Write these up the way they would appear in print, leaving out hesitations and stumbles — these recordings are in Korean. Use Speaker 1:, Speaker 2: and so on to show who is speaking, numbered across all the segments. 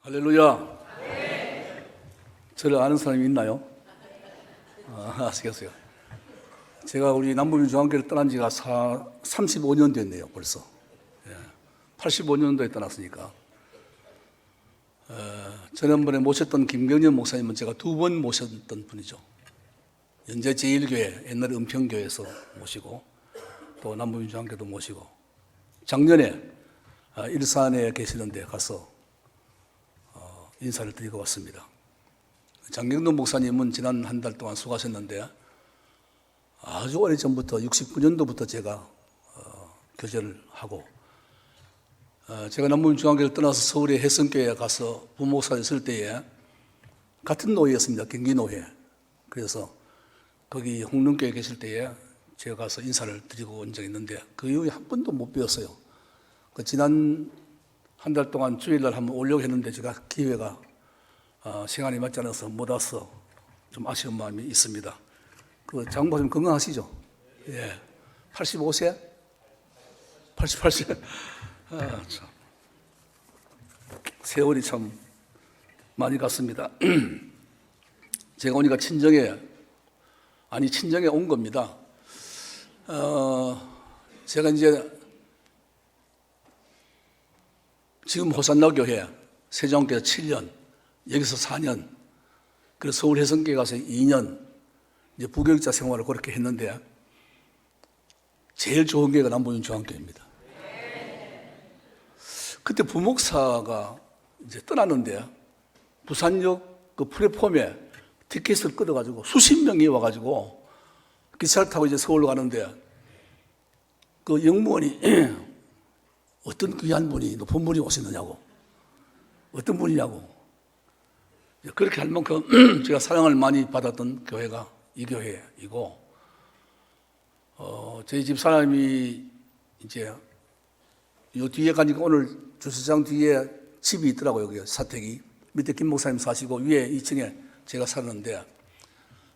Speaker 1: 할렐루야. 저를 아는 사람이 있나요? 아시겠어요? 제가 우리 남부민주항교를 떠난 지가 35년 됐네요, 벌써. 85년도에 떠났으니까. 지난번에 모셨던 김경년 목사님은 제가 2번 모셨던 분이죠. 연제 제1교회, 옛날 은평교회에서 모시고, 또 남부민주항교도 모시고, 작년에 일산에 계시는데 가서 인사를 드리고 왔습니다. 장경동 목사님은 지난 한 달 동안 수고하셨는데 아주 오래전부터 69년도부터 제가 교제를 하고, 제가 남부민주항교를 떠나서 서울의 해성교회에 가서 부목사를 쓸 때에 같은 노회였습니다. 경기노회. 그래서 거기 홍릉교회에 계실 때에 제가 가서 인사를 드리고 온 적이 있는데 그 이후에 한 번도 못 뵈었어요. 지난 한 달 동안 주일날 한번 오려고 했는데 제가 기회가 시간이 맞지 않아서 못 와서 좀 아쉬운 마음이 있습니다. 그 장모님 건강하시죠? 예. 85세? 88세? 참. 세월이 참 많이 갔습니다. 제가 오니까 친정에 온 겁니다. 제가 이제 지금 호산나 교회, 세종교회 7년, 여기서 4년, 그래서 서울 해성교회 가서 2년, 이제 부교육자 생활을 그렇게 했는데, 제일 좋은 교회가 남부민주항교회입니다. 그때 부목사가 이제 떠났는데, 부산역 그 플랫폼에 티켓을 끊어가지고 수십 명이 와가지고 기차를 타고 이제 서울로 가는데, 그 영무원이 어떤 귀한 분이, 높은 분이 오셨느냐고, 어떤 분이냐고, 그렇게 할 만큼 제가 사랑을 많이 받았던 교회가 이 교회이고, 저희 집 사람이 이제 요 뒤에 가니까 오늘 주차장 뒤에 집이 있더라고요. 여기 사택이. 밑에 김 목사님 사시고 위에 2층에 제가 사는데,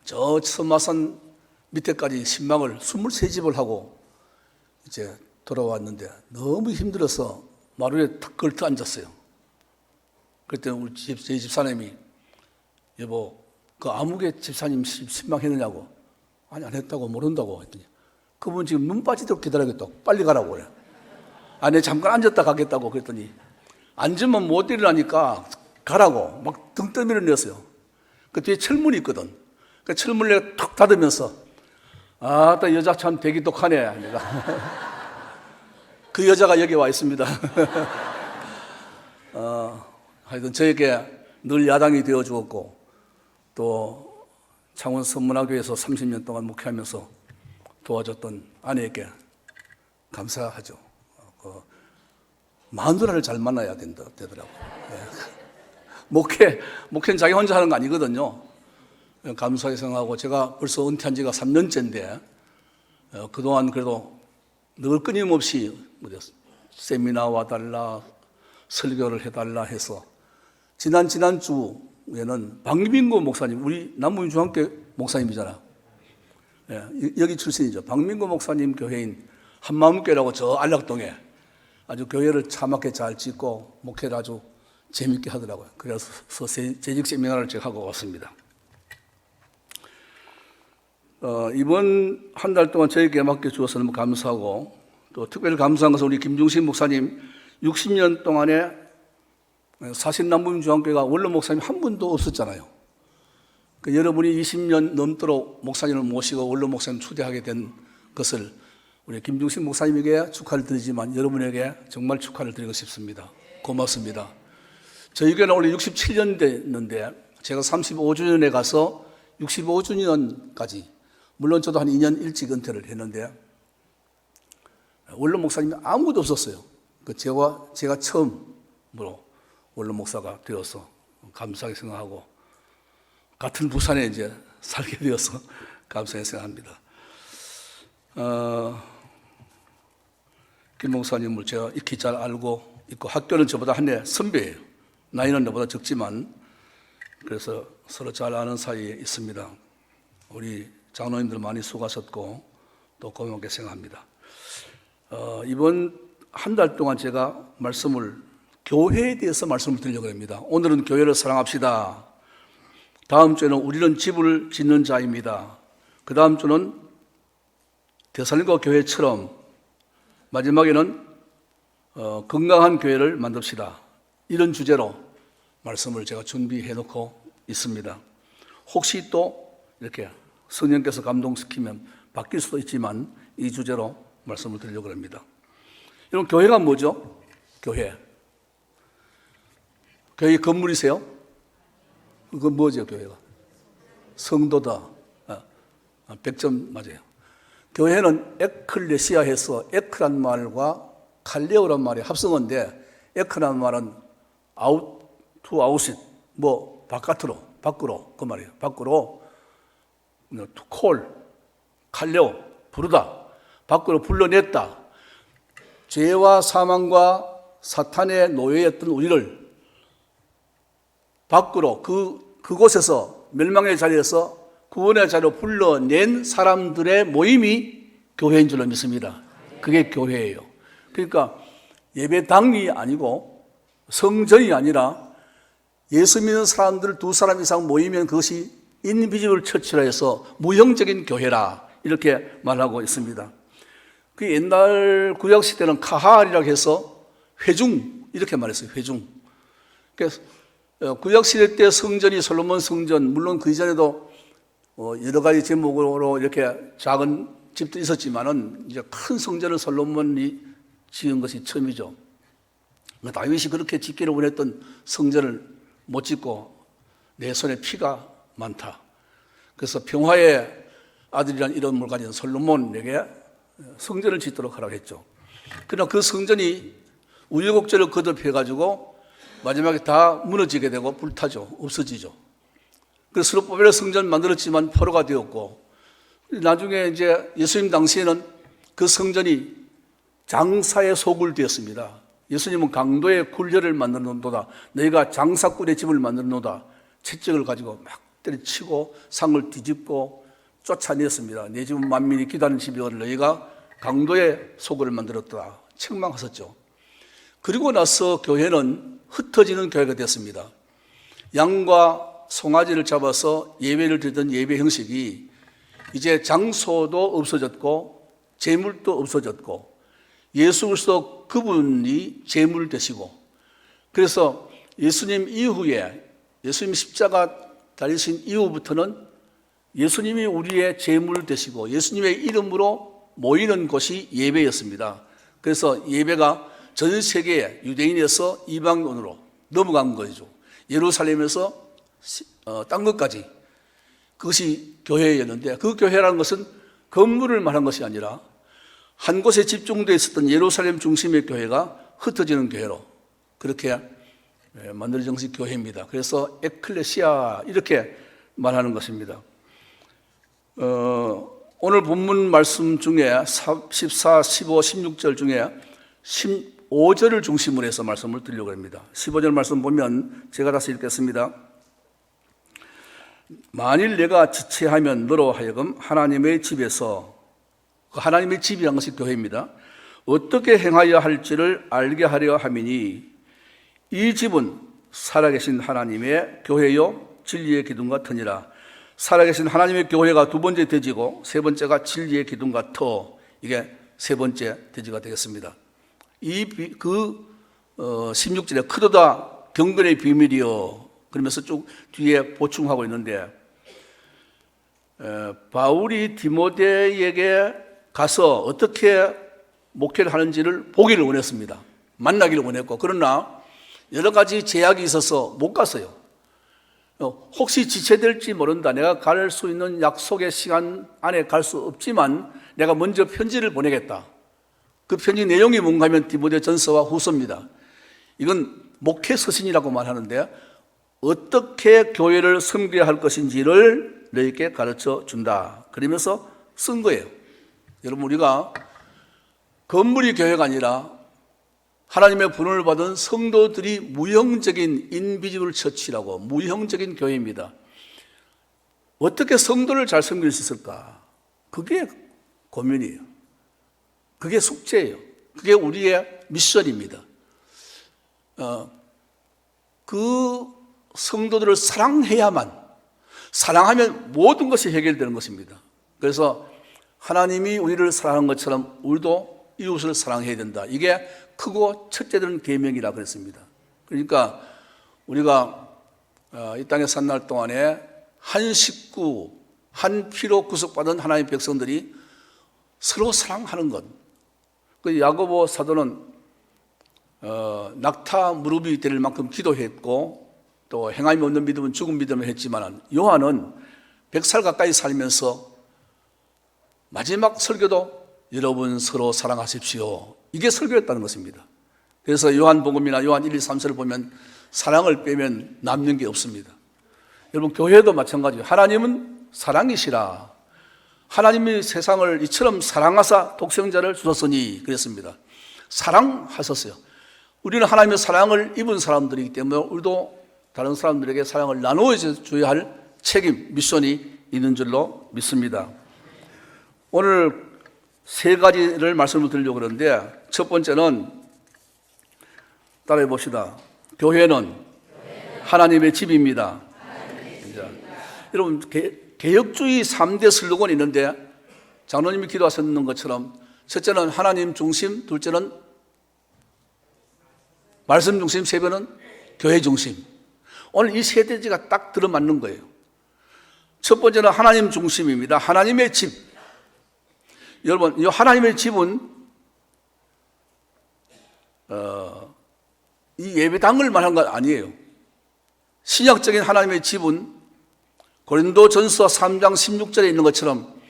Speaker 1: 저 섬마산 밑에까지 신망을 23집을 하고 이제 돌아왔는데 너무 힘들어서 마루에 탁 걸터 앉았어요. 그때 우리 저희 집사님이, 여보, 그 아무개 집사님 신방했느냐고. 아니, 안 했다고, 모른다고 했더니, 그분 지금 눈 빠지도록 기다리겠다고, 빨리 가라고 그래. 아니, 잠깐 앉았다 가겠다고 그랬더니, 앉으면 못 일어나니까 가라고 막 등 떠밀어 냈어요. 그 뒤에 철문이 있거든. 그 철문을 내가 툭 닫으면서, 또 여자 참 되게 독하네. 내가. 그 여자가 여기 와 있습니다. 하여튼 저에게 늘 야당이 되어 주었고, 또 창원 선문화교에서 30년 동안 목회하면서 도와줬던 아내에게 감사하죠. 마누라를 잘 만나야 되더라고요. 목회는 자기 혼자 하는 거 아니거든요. 감사하게 생각하고, 제가 벌써 은퇴한 지가 3년째인데 그동안 그래도 늘 끊임없이 세미나 와달라, 설교를 해달라 해서 지난주에는 박민구 목사님, 우리 남부민주항교회 목사님이잖아. 여기 출신이죠. 박민구 목사님 교회인 한마음교회라고 저 안락동에 아주 교회를 차맣게 잘 짓고 목회를 아주 재밌게 하더라고요. 그래서 재직 세미나를 제가 하고 왔습니다. 이번 한 달 동안 저에게 맡겨주어서 너무 감사하고, 또 특별히 감사한 것은 우리 김중신 목사님 60년 동안에 사실 남부민주항교회가 원로 목사님 한 분도 없었잖아요. 여러분이 20년 넘도록 목사님을 모시고 원로 목사님 초대하게 된 것을 우리 김중신 목사님에게 축하를 드리지만 여러분에게 정말 축하를 드리고 싶습니다. 고맙습니다. 저희 교회는 원래 67년 됐는데 제가 35주년에 가서 65주년까지, 물론 저도 한 2년 일찍 은퇴를 했는데 원로 목사님이 아무도 없었어요. 제가 처음으로 원로 목사가 되어서 감사하게 생각하고, 같은 부산에 이제 살게 되어서 감사하게 생각합니다. 김 목사님을 제가 익히 잘 알고 있고, 학교는 저보다 한 해 선배예요. 나이는 저보다 적지만, 그래서 서로 잘 아는 사이에 있습니다. 우리 장로님들 많이 수고하셨고 또 고맙게 생각합니다. 이번 한 달 동안 제가 말씀을 교회에 대해서 말씀을 드리려고 합니다. 오늘은 교회를 사랑합시다. 다음 주에는 우리는 집을 짓는 자입니다. 그 다음 주는 데살로니가 교회처럼, 마지막에는 건강한 교회를 만듭시다. 이런 주제로 말씀을 제가 준비해 놓고 있습니다. 혹시 또 이렇게 성령께서 감동시키면 바뀔 수도 있지만 이 주제로 말씀을 드리려고 합니다. 여러분, 교회가 뭐죠? 교회. 교회 건물이세요? 그건 뭐죠, 교회가? 성도다. 100점 맞아요. 교회는 에클레시아에서 에크란 말과 칼레오란 말이 합성어인데, 에크란 말은 아웃, 투 아웃잇, 뭐 바깥으로, 밖으로, 그 말이에요. 밖으로, 투 콜, 칼레오, 부르다, 밖으로 불러냈다. 죄와 사망과 사탄의 노예였던 우리를 밖으로, 그곳에서, 멸망의 자리에서 구원의 자리로 불러낸 사람들의 모임이 교회인 줄로 믿습니다. 그게 교회예요. 그러니까 예배당이 아니고 성전이 아니라 예수 믿는 사람들 2사람 이상 모이면 그것이 인비지블 처치라 해서 무형적인 교회라 이렇게 말하고 있습니다. 그 옛날 구약시대는 카할이라고 해서 회중 이렇게 말했어요. 회중. 그래서 구약시대 때 성전이 솔로몬 성전, 물론 그 이전에도 여러 가지 제목으로 이렇게 작은 집도 있었지만은 이제 큰 성전을 솔로몬이 지은 것이 처음이죠. 다윗이 그렇게 짓기를 원했던 성전을 못 짓고 내 손에 피가 많다. 그래서 평화의 아들이라는 이름을 가진 솔로몬에게 성전을 짓도록 하라고 했죠. 그러나 그 성전이 우여곡절을 거듭해가지고 마지막에 다 무너지게 되고 불타죠. 없어지죠. 그래서 스룹바벨의 성전 만들었지만 포로가 되었고, 나중에 이제 예수님 당시에는 그 성전이 장사의 소굴 되었습니다. 예수님은 강도의 굴려를 만들어놓는도다. 너희가 장사꾼의 집을 만들어놓는다. 채찍을 가지고 막 때려치고 상을 뒤집고 쫓아냈습니다. 내 집은 만민이 기다리는 집이거늘 너희가 강도의 소굴을 만들었다. 책망하셨죠. 그리고 나서 교회는 흩어지는 교회가 됐습니다. 양과 송아지를 잡아서 예배를 드리던 예배 형식이 이제 장소도 없어졌고 제물도 없어졌고 예수 그리스도 그분이 제물 되시고, 그래서 예수님 이후에, 예수님 십자가 달리신 이후부터는 예수님이 우리의 제물 되시고 예수님의 이름으로 모이는 곳이 예배였습니다. 그래서 예배가 전 세계에 유대인에서 이방인으로 넘어간 거죠. 예루살렘에서 딴 것까지. 그것이 교회였는데, 그 교회라는 것은 건물을 말한 것이 아니라 한 곳에 집중되어 있었던 예루살렘 중심의 교회가 흩어지는 교회로 그렇게 만들어진 것이 교회입니다. 그래서 에클레시아 이렇게 말하는 것입니다. 오늘 본문 말씀 중에 14, 15, 16절 중에 15절을 중심으로 해서 말씀을 드리려고 합니다. 15절 말씀 보면 제가 다시 읽겠습니다. 만일 내가 지체하면 너로 하여금 하나님의 집에서, 하나님의 집이라는 것이 교회입니다. 어떻게 행하여 할지를 알게 하려 함이니 이 집은 살아계신 하나님의 교회요 진리의 기둥과 터니라. 살아계신 하나님의 교회가 두 번째 대지고 세 번째가 진리의 기둥과 터, 이게 세 번째 대지가 되겠습니다. 16절에 크도다 경건의 비밀이요 그러면서 쭉 뒤에 보충하고 있는데, 바울이 디모데에게 가서 어떻게 목회를 하는지를 보기를 원했습니다. 만나기를 원했고, 그러나 여러 가지 제약이 있어서 못 갔어요. 혹시 지체될지 모른다. 내가 갈 수 있는 약속의 시간 안에 갈 수 없지만 내가 먼저 편지를 보내겠다. 그 편지 내용이 뭔가 하면 디모데 전서와 후서입니다. 이건 목회 서신이라고 말하는데 어떻게 교회를 섬겨야 할 것인지를 너희에게 가르쳐 준다. 그러면서 쓴 거예요. 여러분, 우리가 건물이 교회가 아니라 하나님의 부름을 받은 성도들이 무형적인 인비지블 처치라고, 무형적인 교회입니다. 어떻게 성도를 잘 섬길 수 있을까? 그게 고민이에요. 그게 숙제예요. 그게 우리의 미션입니다. 그 성도들을 사랑하면 모든 것이 해결되는 것입니다. 그래서 하나님이 우리를 사랑한 것처럼 우리도 이웃을 사랑해야 된다. 이게 크고 첫째 되는 계명이라 그랬습니다. 그러니까 우리가 이 땅에 산 날 동안에 한 식구, 한 피로 구속받은 하나님의 백성들이 서로 사랑하는 것. 그 야고보 사도는 낙타 무릎이 될 만큼 기도했고 또 행함이 없는 믿음은 죽은 믿음을 했지만 요한은 100살 가까이 살면서 마지막 설교도 여러분 서로 사랑하십시오. 이게 설교였다는 것입니다. 그래서 요한복음이나 요한 1, 2, 3서를 보면 사랑을 빼면 남는 게 없습니다. 여러분 교회도 마찬가지예요. 하나님은 사랑이시라. 하나님이 세상을 이처럼 사랑하사 독생자를 주셨으니 그랬습니다. 사랑하셨어요. 우리는 하나님의 사랑을 입은 사람들이기 때문에 우리도 다른 사람들에게 사랑을 나누어줘야 할 책임, 미션이 있는 줄로 믿습니다. 오늘 세 가지를 말씀을 드리려고 그러는데 첫 번째는 따라해 봅시다. 교회는 하나님의 집입니다. 여러분 개혁주의 3대 슬로건이 있는데 장로님이 기도하셨는 것처럼 첫째는 하나님 중심, 둘째는 말씀 중심, 세 번은 교회 중심. 오늘 이 세 대지가 딱 들어맞는 거예요. 첫 번째는 하나님 중심입니다. 하나님의 집. 여러분 이 하나님의 집은 이 예배당을 말한 건 아니에요. 신약적인 하나님의 집은 고린도전서 3장 16절에 있는 것처럼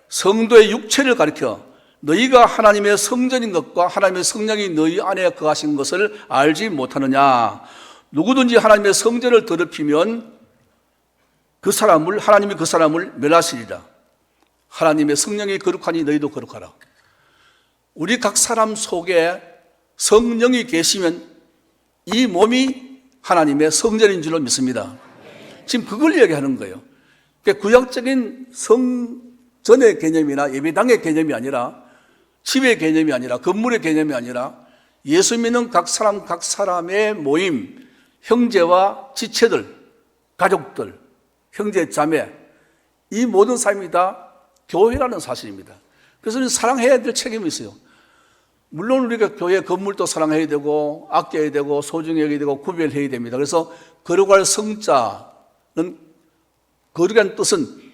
Speaker 1: 성도의 육체를 가리켜 너희가 하나님의 성전인 것과 하나님의 성령이 너희 안에 거하신 것을 알지 못하느냐. 누구든지 하나님의 성전을 더럽히면 하나님이 그 사람을 멸하시리라. 하나님의 성령이 거룩하니 너희도 거룩하라. 우리 각 사람 속에 성령이 계시면 이 몸이 하나님의 성전인 줄로 믿습니다. 지금 그걸 이야기하는 거예요. 그러니까 구약적인 성전의 개념이나 예배당의 개념이 아니라 집의 개념이 아니라 건물의 개념이 아니라 예수 믿는 각 사람의 모임, 형제와 지체들, 가족들, 형제, 자매, 이 모든 사람이 다 교회라는 사실입니다. 그래서 우리는 사랑해야 될 책임이 있어요. 물론 우리가 교회 건물도 사랑해야 되고 아껴야 되고 소중히 여겨야 되고 구별해야 됩니다. 그래서 거룩할 성자는 거룩한 뜻은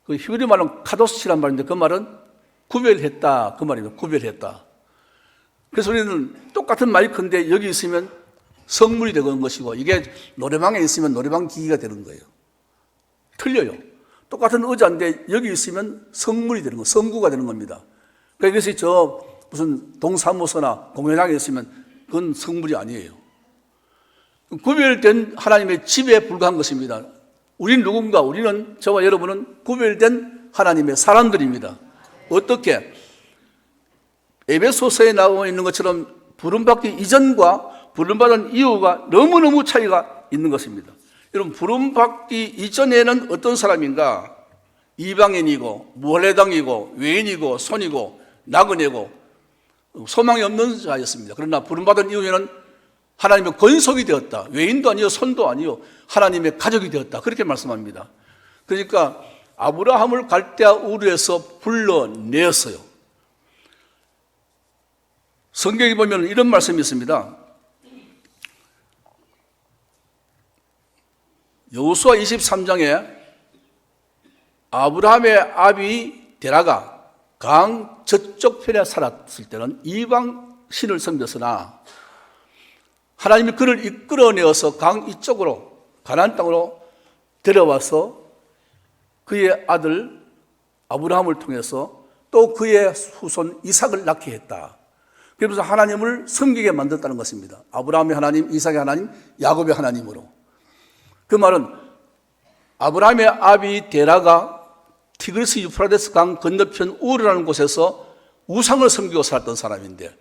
Speaker 1: 그 히브리 말은 카도스치란 말인데 그 말은 구별했다 그 말입니다. 구별했다. 그래서 우리는 똑같은 마이크인데 여기 있으면 성물이 되는 것이고 이게 노래방에 있으면 노래방 기기가 되는 거예요. 틀려요. 똑같은 의자인데 여기 있으면 성물이 되는 거, 성구가 되는 겁니다. 그러니까 이것이 무슨 동사무소나 공연장에 있으면 그건 성물이 아니에요. 구별된 하나님의 집에 불과한 것입니다. 우리는 저와 여러분은 구별된 하나님의 사람들입니다. 어떻게? 에베소서에 나와 있는 것처럼 부름받기 이전과 부름받은 이후가 너무너무 차이가 있는 것입니다. 여러분 부름받기 이전에는 어떤 사람인가? 이방인이고 무할례당이고 외인이고 손이고 나그네고 소망이 없는 자였습니다. 그러나 부름받은 이후에는 하나님의 권속이 되었다. 외인도 아니요 손도 아니요 하나님의 가족이 되었다. 그렇게 말씀합니다. 그러니까 아브라함을 갈대아 우르에서 불러내었어요. 성경에 보면 이런 말씀이 있습니다. 여호수아 23장에 아브라함의 아비 데라가 강 저쪽 편에 살았을 때는 이방 신을 섬겼으나 하나님이 그를 이끌어내어서 강 이쪽으로 가나안 땅으로 데려와서 그의 아들 아브라함을 통해서 또 그의 후손 이삭을 낳게 했다. 그러면서 하나님을 섬기게 만들었다는 것입니다. 아브라함의 하나님, 이삭의 하나님, 야곱의 하나님으로. 그 말은 아브라함의 아비 데라가 티그리스 유프라데스 강 건너편 우르라는 곳에서 우상을 섬기고 살았던 사람인데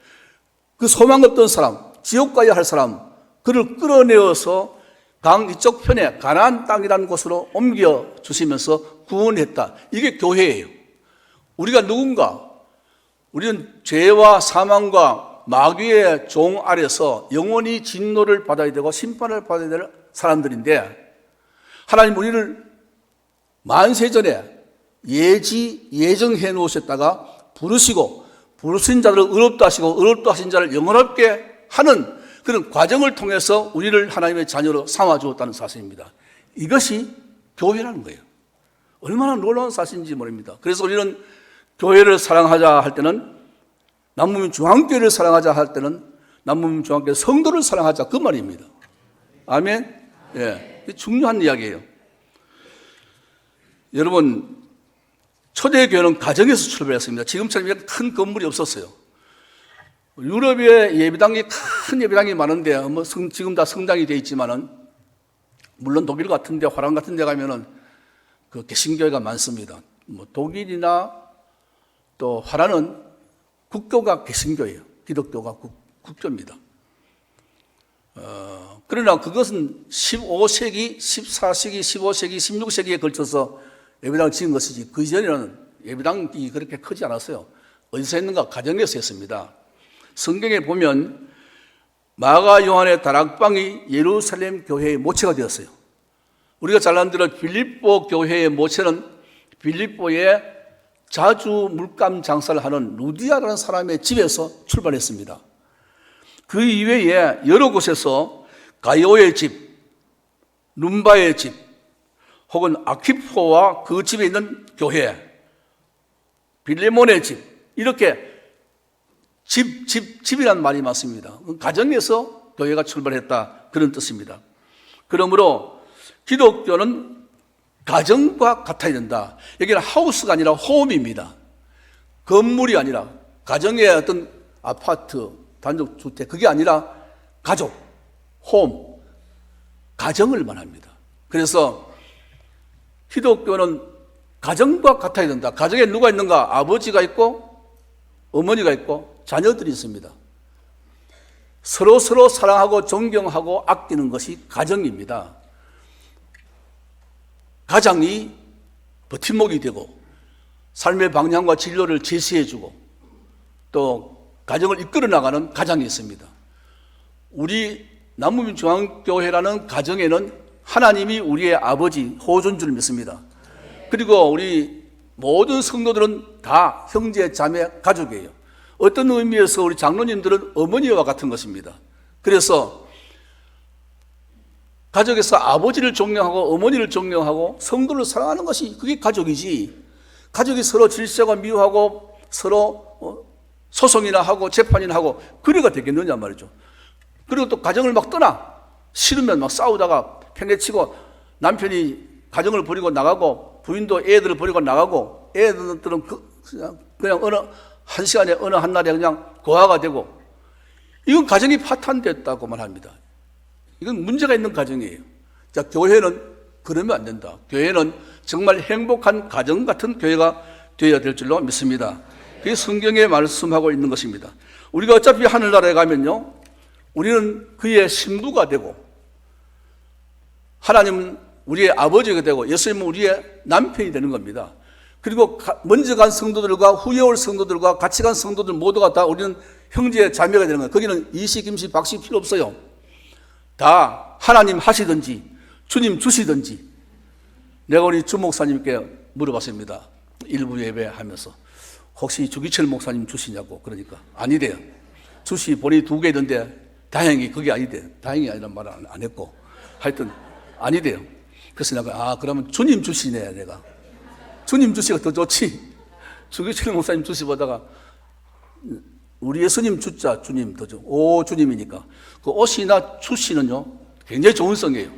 Speaker 1: 그 소망 없던 사람, 지옥 가야 할 사람, 그를 끌어내어서 강 이쪽 편에 가나안 땅이라는 곳으로 옮겨 주시면서 구원했다. 이게 교회예요. 우리가 누군가? 우리는 죄와 사망과 마귀의 종 아래서 영원히 진노를 받아야 되고 심판을 받아야 될 사람들인데, 하나님 우리를 만세전에 예정해 놓으셨다가 부르시고, 부르신 자들을 의롭다 하시고 의롭다 하신 자를 영원롭게 하는 그런 과정을 통해서 우리를 하나님의 자녀로 삼아주었다는 사실입니다. 이것이 교회라는 거예요. 얼마나 놀라운 사실인지 모릅니다. 그래서 우리는 교회를 사랑하자 할 때는, 남문민 중앙교회를 사랑하자 할 때는 남문민 중앙교회 성도를 사랑하자, 그 말입니다. 아멘. 예, 중요한 이야기예요. 여러분, 초대교회는 가정에서 출발했습니다. 지금처럼 큰 건물이 없었어요. 유럽의 예배당이, 큰 예배당이 많은데, 지금 다 성당이 되어 있지만은, 물론 독일 같은 데, 화랑 같은 데 가면은 그 개신교회가 많습니다. 독일이나 또 화랑은 국교가 개신교예요. 기독교가 국교입니다. 그러나 그것은 15세기, 14세기, 15세기, 16세기에 걸쳐서 예배당을 지은 것이지, 그 전에는 예배당이 그렇게 크지 않았어요. 어디서 했는가? 가정에서 했습니다. 성경에 보면 마가 요한의 다락방이 예루살렘 교회의 모체가 되었어요. 우리가 잘 아는 대로 빌립보 교회의 모체는 빌립보에 자주 물감 장사를 하는 루디아라는 사람의 집에서 출발했습니다. 그 이외에 여러 곳에서 가이오의 집, 룸바의 집, 혹은 아퀴포와 그 집에 있는 교회, 빌레몬의 집, 이렇게 집이란 말이 맞습니다. 가정에서 교회가 출발했다, 그런 뜻입니다. 그러므로 기독교는 가정과 같아야 된다. 여기는 하우스가 아니라 홈입니다. 건물이 아니라, 가정의 어떤 아파트, 단독주택, 그게 아니라 가족, 홈, 가정을 말합니다. 그래서 기독교는 가정과 같아야 된다. 가정에 누가 있는가? 아버지가 있고 어머니가 있고 자녀들이 있습니다. 서로 사랑하고 존경하고 아끼는 것이 가정입니다. 가장이 버팀목이 되고 삶의 방향과 진로를 제시해주고 또 가정을 이끌어 나가는 가장이 있습니다. 우리 남문민 중앙교회라는 가정에는 하나님이 우리의 아버지, 호주인 줄 믿습니다. 그리고 우리 모든 성도들은 다 형제, 자매, 가족이에요. 어떤 의미에서 우리 장로님들은 어머니와 같은 것입니다. 그래서 가족에서 아버지를 존경하고 어머니를 존경하고 성도를 사랑하는 것이, 그게 가족이지, 가족이 서로 질서가 미워하고 서로 소송이나 하고 재판이나 하고 그래가 되겠느냐 말이죠. 그리고 또 가정을 막 떠나, 싫으면 막 싸우다가 팽개치고 남편이 가정을 버리고 나가고 부인도 애들을 버리고 나가고 애들은 그냥 어느 한 시간에 어느 한 날에 그냥 고아가 되고, 이건 가정이 파탄됐다고 말합니다. 이건 문제가 있는 가정이에요. 자, 교회는 그러면 안 된다. 교회는 정말 행복한 가정 같은 교회가 되어야 될 줄로 믿습니다. 그게 성경에 말씀하고 있는 것입니다. 우리가 어차피 하늘나라에 가면요, 우리는 그의 신부가 되고 하나님은 우리의 아버지가 되고 예수님은 우리의 남편이 되는 겁니다. 그리고 먼저 간 성도들과 후에 올 성도들과 같이 간 성도들 모두가 다 우리는 형제 자매가 되는 거예요. 거기는 이시, 김씨, 박씨 필요 없어요. 다 하나님 하시든지 주님 주시든지. 내가 우리 주 목사님께 물어봤습니다. 일부 예배하면서 혹시 주기철 목사님 주시냐고. 그러니까 아니래요. 주시 본이 2개 있는데 다행히 그게 아니대요. 다행히 아니란 말은 안 했고 하여튼 아니래요. 그래서 내가 그러면 주님 주시네. 내가 주님 주시가 더 좋지. 주기철 목사님 주시보다가 우리 예수님 주자 주님 더 좋. 오 주님이니까 그 오시나 주시는요 굉장히 좋은 성이에요.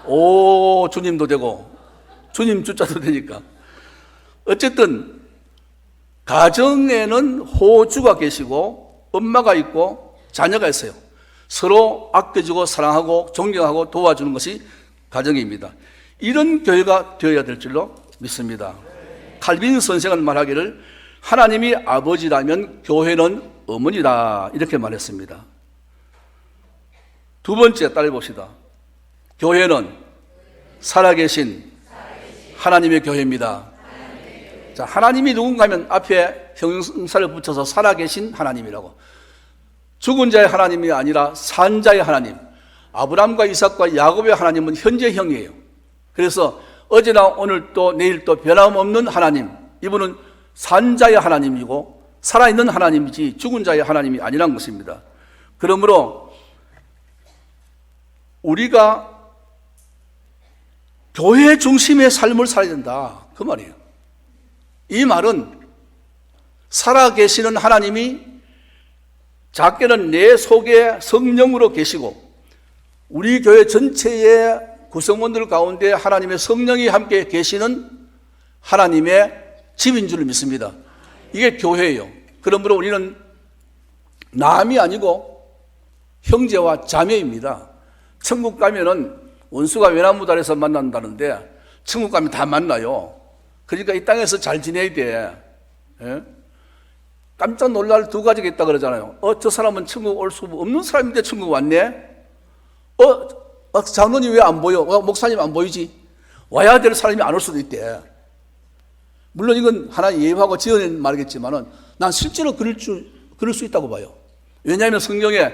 Speaker 1: 오 주님도 되고 주님 주자도 되니까. 어쨌든 가정에는 호주가 계시고 엄마가 있고 자녀가 있어요. 서로 아껴주고 사랑하고 존경하고 도와주는 것이 가정입니다. 이런 교회가 되어야 될 줄로 믿습니다. 칼빈 선생은 말하기를 하나님이 아버지라면 교회는 어머니다, 이렇게 말했습니다. 두 번째 따라 봅시다. 교회는 살아계신 하나님의 교회입니다. 자, 하나님이 누군가 하면 앞에 형용사를 붙여서 살아계신 하나님이라고. 죽은 자의 하나님이 아니라 산 자의 하나님, 아브라함과 이삭과 야곱의 하나님은 현재형이에요. 그래서 어제나 오늘 또 내일 또 변함없는 하나님, 이분은 산 자의 하나님이고 살아있는 하나님이지 죽은 자의 하나님이 아니란 것입니다. 그러므로 우리가 교회 중심의 삶을 살아야 된다, 그 말이에요. 이 말은 살아계시는 하나님이 작게는 내 속에 성령으로 계시고 우리 교회 전체의 구성원들 가운데 하나님의 성령이 함께 계시는 하나님의 집인 줄 믿습니다. 이게 교회예요. 그러므로 우리는 남이 아니고 형제와 자매입니다. 천국 가면은 원수가 외나무 아래서 만난다는데 천국 가면 다 만나요. 그러니까 이 땅에서 잘 지내야 돼. 예? 깜짝 놀랄 두 가지가 있다 그러잖아요. 저 사람은 천국 올 수 없는 사람인데 천국 왔네? 장로님 왜 안 보여? 목사님 안 보이지? 와야 될 사람이 안 올 수도 있대. 물론 이건 하나님 예고하고 지어낸 말이겠지만은 난 실제로 그럴 수 있다고 봐요. 왜냐하면 성경에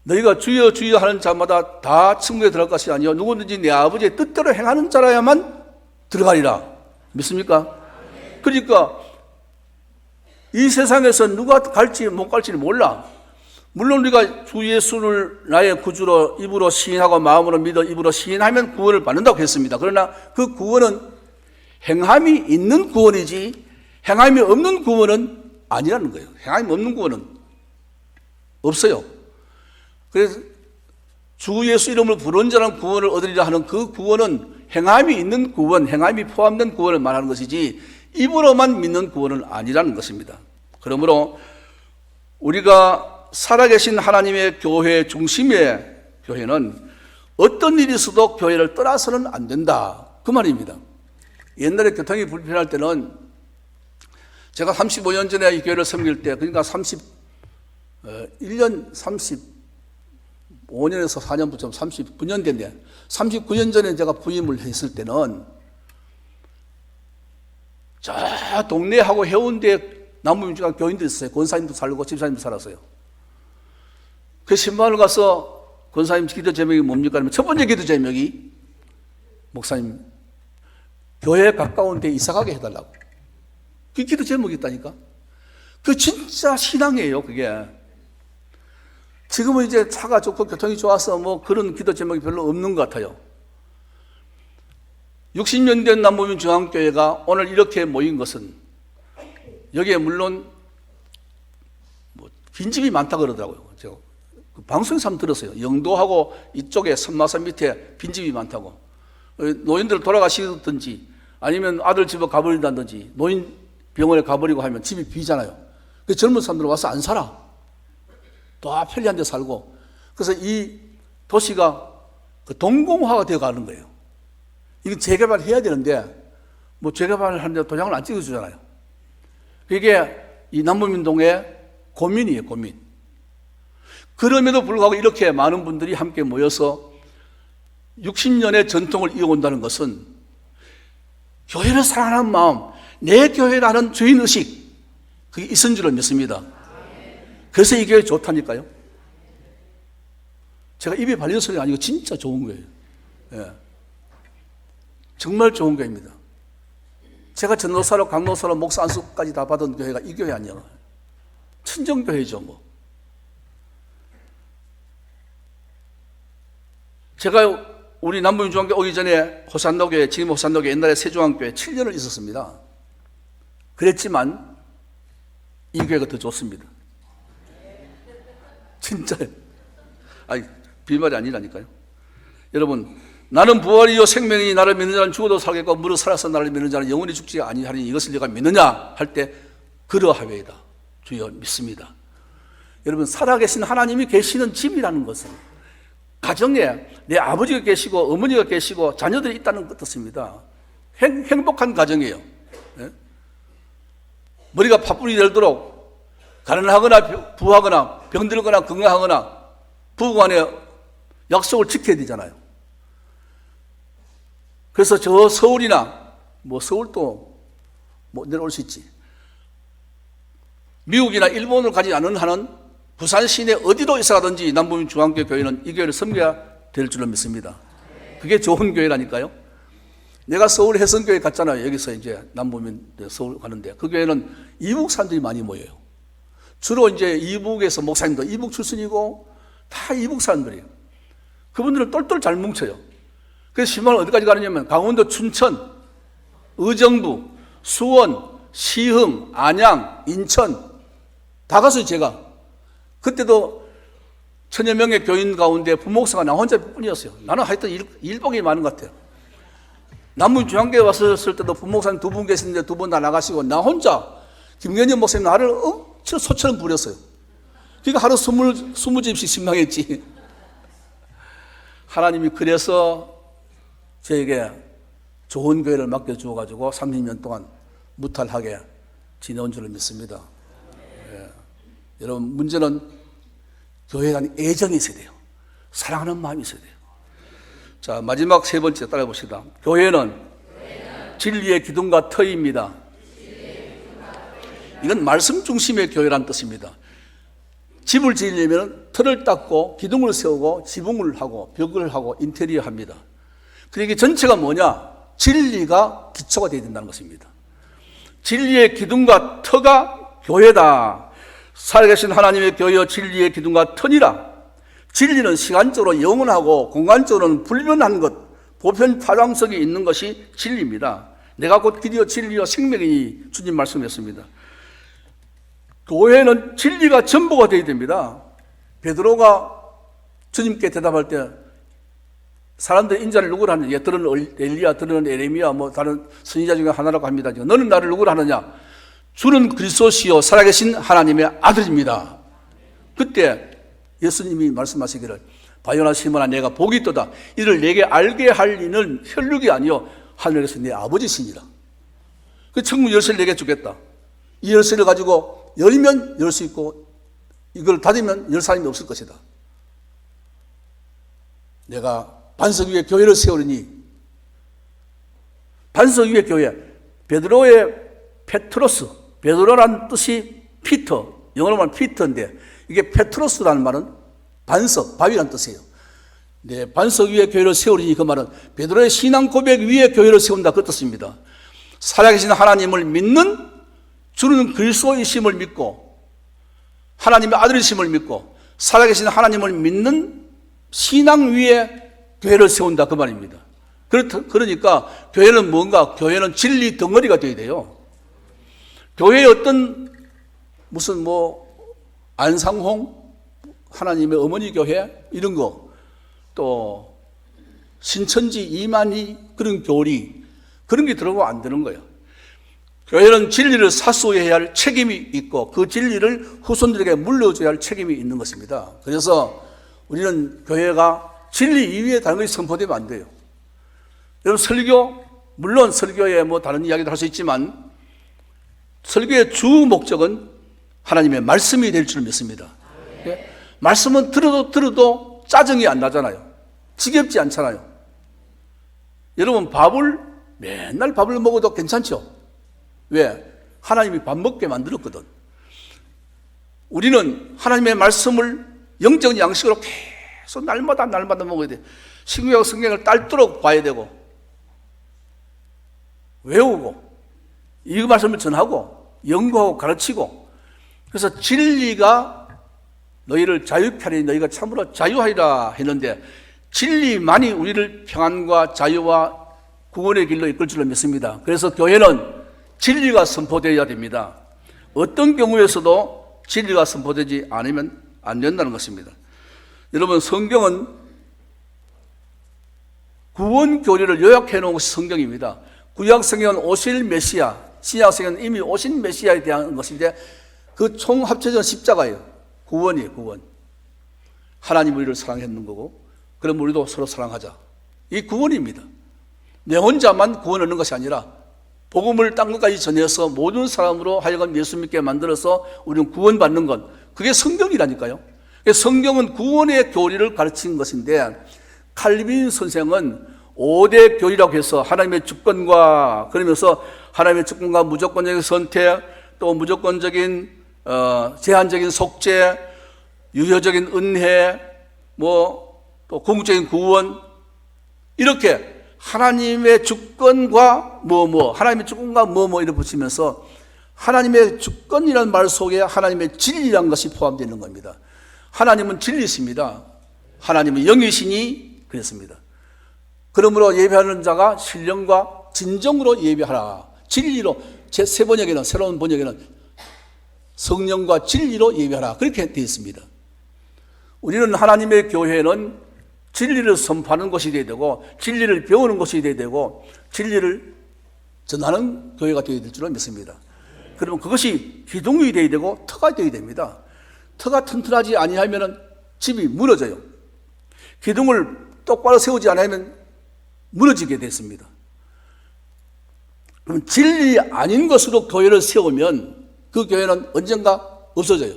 Speaker 1: 너희가 주여 주여 하는 자마다 다 천국에 들어갈 것이 아니요 누구든지 내 아버지의 뜻대로 행하는 자라야만 들어가리라. 믿습니까? 그러니까 이 세상에서 누가 갈지 못 갈지는 몰라. 물론 우리가 주 예수를 나의 구주로 입으로 시인하고 마음으로 믿어 입으로 시인하면 구원을 받는다고 했습니다. 그러나 그 구원은 행함이 있는 구원이지 행함이 없는 구원은 아니라는 거예요. 행함이 없는 구원은 없어요. 그래서 주 예수 이름을 부른 자는 구원을 얻으리라 하는 그 구원은 행함이 있는 구원, 행함이 포함된 구원을 말하는 것이지 입으로만 믿는 구원은 아니라는 것입니다. 그러므로 우리가 살아계신 하나님의 교회 중심의 교회는 어떤 일이 있어도 교회를 떠나서는 안 된다, 그 말입니다. 옛날에 교통이 불편할 때는 제가 35년 전에 이 교회를 섬길 때, 그러니까 1년 35년에서 4년부터 39년 됐네. 39년 전에 제가 부임을 했을 때는 저 동네하고 해운대 남부민주당 교인들이 있었어요. 권사님도 살고 집사님도 살았어요. 그 신방을 가서 권사님 기도 제목이 뭡니까? 첫 번째 기도 제목이 목사님 교회에 가까운 데 이사가게 해달라고. 그 기도 제목이 있다니까. 그 진짜 신앙이에요, 그게. 지금은 이제 차가 좋고 교통이 좋아서 뭐 그런 기도 제목이 별로 없는 것 같아요. 60년 된 남부민 중앙교회가 오늘 이렇게 모인 것은 여기에 물론 뭐 빈집이 많다 그러더라고요. 제가 그 방송에서 한번 들었어요. 영도하고 이쪽에 선마산 밑에 빈집이 많다고. 노인들 돌아가시든지 아니면 아들 집에 가버린다든지 노인 병원에 가버리고 하면 집이 비잖아요. 그 젊은 사람들 와서 안 살아. 또 편리한 데 살고. 그래서 이 도시가 동공화가 되어 가는 거예요. 이거 재개발해야 되는데 뭐 재개발을 하는데 도장을 안 찍어주잖아요. 그게 이 남부민동의 고민이에요, 고민. 그럼에도 불구하고 이렇게 많은 분들이 함께 모여서 60년의 전통을 이어온다는 것은 교회를 사랑하는 마음, 내 교회라는 주인의식, 그게 있은 줄을 믿습니다. 그래서 이 교회 좋다니까요. 제가 입에 발린 소리가 아니고 진짜 좋은 거예요. 예. 정말 좋은 교회입니다. 제가 전도사로 강도사로 목사 안수까지 다 받은 교회가 이 교회 아니에요. 친정교회죠 뭐. 제가 우리 남부민중앙교회 오기 전에 호산노교회, 지금 호산노교회 옛날에 세중앙교회 7년을 있었습니다. 그랬지만 이 교회가 더 좋습니다. 진짜요. 아니 비말이 아니라니까요. 여러분, 나는 부활이요 생명이니 나를 믿는 자는 죽어도 살겠고 무릇 살아서 나를 믿는 자는 영원히 죽지 아니하리니 이것을 네가 믿느냐 할 때 그러하외이다. 주여 믿습니다. 여러분, 살아계신 하나님이 계시는 집이라는 것은 가정에 내 아버지가 계시고 어머니가 계시고 자녀들이 있다는 것 뜻입니다. 행복한 가정이에요. 예? 머리가 파뿌리 되도록 가난하거나 부하거나 병들거나 건강하거나 부부간에 약속을 지켜야 되잖아요. 그래서 저 서울이나 뭐 서울도 뭐 내려올 수 있지. 미국이나 일본을 가지 않은 한은 부산 시내 어디로 이사 가든지 남부민 중앙교회 교회는 이 교회를 섬겨야 될 줄로 믿습니다. 그게 좋은 교회라니까요. 내가 서울 해성교회 갔잖아요. 여기서 이제 남부민 서울 가는데 그 교회는 이북 사람들이 많이 모여요. 주로 이제 이북에서 목사님도 이북 출신이고 다 이북 사람들이에요. 그분들은 똘똘 잘 뭉쳐요. 그래서 신방을 어디까지 가느냐면 강원도 춘천, 의정부, 수원, 시흥, 안양, 인천 다 갔어요. 제가 그때도 천여 명의 교인 가운데 부목사가 나 혼자뿐이었어요. 나는 하여튼 일복이 많은 것 같아요. 남문중앙교회 왔을 때도 부목사님 두 분 계시는데 두 분 다 나가시고 나 혼자 김경진 목사님 나를 엄청 소처럼 부렸어요. 그러니까 하루 20집씩 신방했지. 하나님이 그래서 저에게 좋은 교회를 맡겨주어가지고 30년 동안 무탈하게 지내온 줄을 믿습니다. 예. 여러분 문제는 교회에 대한 애정이 있어야 돼요. 사랑하는 마음이 있어야 돼요. 자, 마지막 세 번째 따라해 봅시다. 교회는 진리의 기둥과 터입니다. 이건 말씀 중심의 교회란 뜻입니다. 집을 지으려면 터를 닦고 기둥을 세우고 지붕을 하고 벽을 하고 인테리어 합니다. 그러니까 전체가 뭐냐? 진리가 기초가 되어야 된다는 것입니다. 진리의 기둥과 터가 교회다. 살아계신 하나님의 교회여 진리의 기둥과 터니라. 진리는 시간적으로 영원하고 공간적으로는 불변한 것, 보편 타당성이 있는 것이 진리입니다. 내가 곧 길이요 진리요 생명이니 주님 말씀했습니다. 교회는 진리가 전부가 되어야 됩니다. 베드로가 주님께 대답할 때 사람들이 인자를 누구로 하느냐? 들은 엘리야, 들은 에레미야, 뭐 다른 선지자 중에 하나라고 합니다. 너는 나를 누구로 하느냐? 주는 그리스도시요 살아계신 하나님의 아들입니다. 그때 예수님이 말씀하시기를 바요나 시몬아 내가 복이 있도다. 이를 내게 알게 할 이는 혈육이 아니요 하늘에서 내 아버지시니라. 그 천국 열쇠를 내게 주겠다. 이 열쇠를 가지고 열면 열 수 있고 이걸 닫으면 열 사람이 없을 것이다. 내가 반석 위에 교회를 세우리니 반석 위에 교회 베드로의 페트로스 베드로란 뜻이 피터 영어로 말하면 피터인데 이게 페트로스라는 말은 반석 바위라는 뜻이에요. 네, 반석 위에 교회를 세우리니 그 말은 베드로의 신앙 고백 위에 교회를 세운다 그 뜻입니다. 살아계신 하나님을 믿는 주는 그리스도이심을 믿고 하나님의 아들이심을 믿고 살아계신 하나님을 믿는 신앙 위에 교회를 세운다 그 말입니다. 그러니까 교회는 뭔가? 교회는 진리 덩어리가 되어야 돼요. 교회의 어떤 무슨 안상홍 하나님의 어머니 교회 이런 거 또 신천지 이만희 그런 교리 그런 게 들어가면 안 되는 거예요. 교회는 진리를 사수해야 할 책임이 있고 그 진리를 후손들에게 물려줘야 할 책임이 있는 것입니다. 그래서 우리는 교회가 진리 이외에 다른 것이 선포되면 안 돼요. 여러분 설교 물론 설교에 다른 이야기도 할 수 있지만 설교의 주 목적은 하나님의 말씀이 될 줄 믿습니다. 네. 말씀은 들어도 짜증이 안 나잖아요. 지겹지 않잖아요. 여러분 맨날 밥을 먹어도 괜찮죠? 왜? 하나님이 밥 먹게 만들었거든. 우리는 하나님의 말씀을 영적인 양식으로 계속 날마다 먹어야 돼. 신구약 성경을 딸도록 봐야 되고 외우고 이 말씀을 전하고 연구하고 가르치고 그래서 진리가 너희를 자유케 하리니 너희가 참으로 자유하리라 했는데 진리만이 우리를 평안과 자유와 구원의 길로 이끌 줄로 믿습니다. 그래서 교회는 진리가 선포되어야 됩니다. 어떤 경우에서도 진리가 선포되지 않으면 안 된다는 것입니다. 여러분 성경은 구원 교리를 요약해 놓은 것이 성경입니다. 구약 성경은 오실 메시아, 신약 성경은 이미 오신 메시아에 대한 것인데 그 총 합쳐진 십자가예요. 구원이에요, 구원. 하나님 우리를 사랑했는 거고 그럼 우리도 서로 사랑하자. 이 구원입니다. 내 혼자만 구원 얻는 것이 아니라 복음을 땅 끝까지 전해서 모든 사람으로 하여금 예수 믿게 만들어서 우리는 구원받는 것. 그게 성경이라니까요. 성경은 구원의 교리를 가르치는 것인데 칼빈 선생은 5대 교리라고 해서 하나님의 주권과 그러면서 하나님의 주권과 무조건적인 선택 또 무조건적인 제한적인 속죄 유효적인 은혜, 또 궁극적인 구원, 이렇게 하나님의 주권과 하나님의 주권과 이렇게 붙이면서 하나님의 주권이라는 말 속에 하나님의 진리라는 것이 포함되어 있는 겁니다. 하나님은 진리십니다. 하나님은 영이시니 그랬습니다. 그러므로 예배하는 자가 신령과 진정으로 예배하라. 진리로, 제 번역에는, 새로운 번역에는 성령과 진리로 예배하라. 그렇게 되어 있습니다. 우리는 하나님의 교회는 진리를 선포하는 것이 되어야 되고, 진리를 배우는 것이 되어야 되고, 진리를 전하는 교회가 되어야 될 줄로 믿습니다. 그러면 그것이 기둥이 되어야 되고 터가 되어야 됩니다. 터가 튼튼하지 아니하면 집이 무너져요. 기둥을 똑바로 세우지 않으면 무너지게 됐습니다. 그럼 진리 아닌 것으로 교회를 세우면 그 교회는 언젠가 없어져요.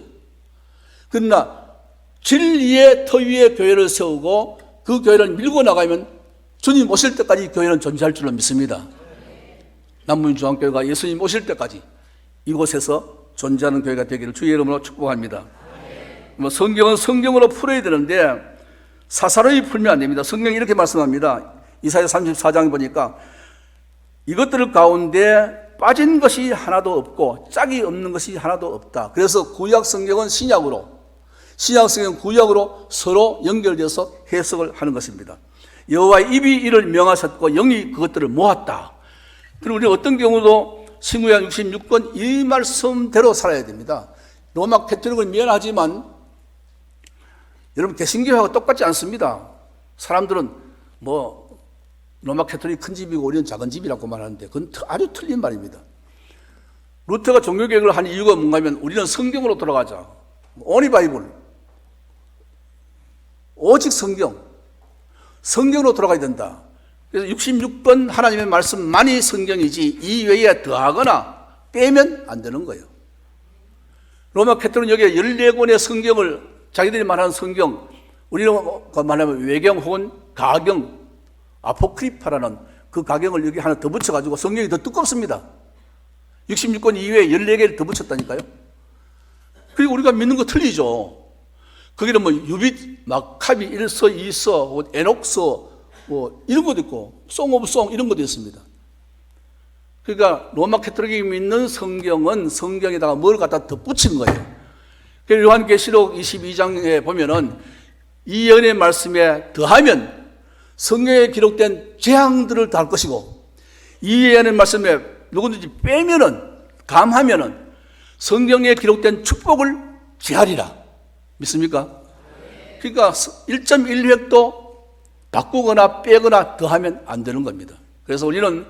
Speaker 1: 그러나 진리의 터 위에 교회를 세우고 그 교회를 밀고 나가면 주님 오실 때까지 교회는 존재할 줄로 믿습니다. 남문중앙교회가 예수님 오실 때까지 이곳에서 존재하는 교회가 되기를 주의 이름으로 축복합니다. 성경은 성경으로 풀어야 되는데 사사로이 풀면 안 됩니다. 성경이 이렇게 말씀합니다. 이사야 34장에 보니까 이것들 가운데 빠진 것이 하나도 없고 짝이 없는 것이 하나도 없다. 그래서 구약 성경은 신약 성경은 구약으로 서로 연결돼서 해석을 하는 것입니다. 여호와의 입이 이를 명하셨고 영이 그것들을 모았다. 그리고 우리 어떤 경우도 신구약 66권 이 말씀대로 살아야 됩니다. 로마 가톨릭은 미안하지만 여러분 개신교하고 똑같지 않습니다. 사람들은 로마 가톨릭 큰 집이고 우리는 작은 집이라고 말하는데 그건 아주 틀린 말입니다. 루터가 종교개혁을 한 이유가 뭔가 하면 우리는 성경으로 돌아가자. 오니 바이블. 오직 성경으로 돌아가야 된다. 그래서 66번 하나님의 말씀만이 성경이지 이 외에 더하거나 빼면 안 되는 거예요. 로마 가톨릭은 여기에 14권의 성경을 자기들이 말하는 성경, 우리는 말하면 외경 혹은 가경, 아포크리파라는 그 가경을 여기 하나 더 붙여가지고 성경이 더 두껍습니다. 66권 이외에 14개를 더 붙였다니까요. 그리고 우리가 믿는 거 틀리죠. 거기는 유빗, 마카비, 1서, 2서, 에녹서, 이런 것도 있고, 송 오브 송 이런 것도 있습니다. 그러니까 로마 가톨릭이 믿는 성경은 성경에다가 뭘 갖다 더 붙인 거예요. 그래서 요한계시록 22장에 보면은 이 예언의 말씀에 더하면 성경에 기록된 재앙들을 다 할 것이고 이 예언의 말씀에 누구든지 빼면은 감하면은 성경에 기록된 축복을 제하리라. 믿습니까? 그러니까 1.1획도 바꾸거나 빼거나 더하면 안 되는 겁니다. 그래서 우리는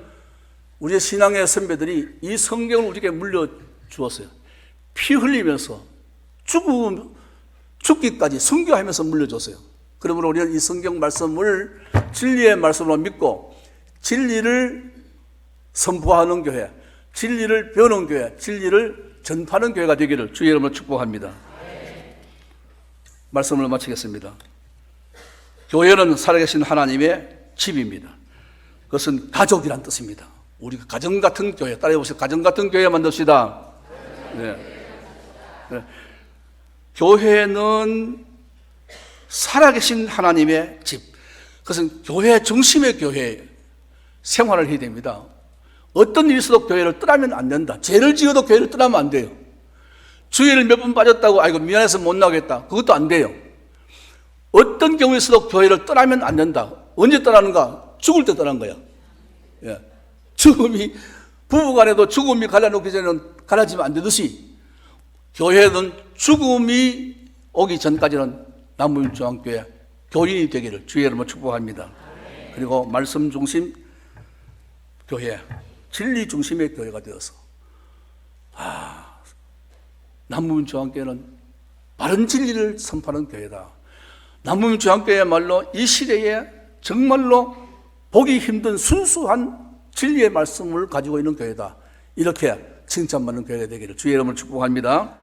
Speaker 1: 우리의 신앙의 선배들이 이 성경을 우리에게 물려주었어요. 피 흘리면서 죽기까지 순교하면서 물려줬어요. 그러므로 우리는 이 성경 말씀을 진리의 말씀으로 믿고 진리를 선포하는 교회, 진리를 배우는 교회, 진리를 전파하는 교회가 되기를 주의 이름으로 축복합니다. 말씀을 마치겠습니다. 교회는 살아계신 하나님의 집입니다. 그것은 가족이란 뜻입니다. 우리 가정 같은 교회, 따라해보세요. 가정 같은 교회 만듭시다. 네. 네. 교회는 살아계신 하나님의 집. 그것은 교회 중심의 교회 생활을 해야 됩니다. 어떤 일이 있어도 교회를 떠나면 안 된다. 죄를 지어도 교회를 떠나면 안 돼요. 주일을 몇 번 빠졌다고 아이고 미안해서 못 나오겠다. 그것도 안 돼요. 어떤 경우에 있어도 교회를 떠나면 안 된다. 언제 떠나는가? 죽을 때 떠난 거야. 예. 죽음이, 부부간에도 죽음이 갈라놓기 전에는 갈라지면 안 되듯이 교회는 죽음이 오기 전까지는 남문중앙교회 교인이 되기를 주의 이름으로 축복합니다. 그리고 말씀 중심 교회, 진리 중심의 교회가 되어서 남문중앙교회는 바른 진리를 선포하는 교회다. 남문중앙교회야말로 이 시대에 정말로 보기 힘든 순수한 진리의 말씀을 가지고 있는 교회다. 이렇게 칭찬받는 교회가 되기를 주의 이름으로 축복합니다.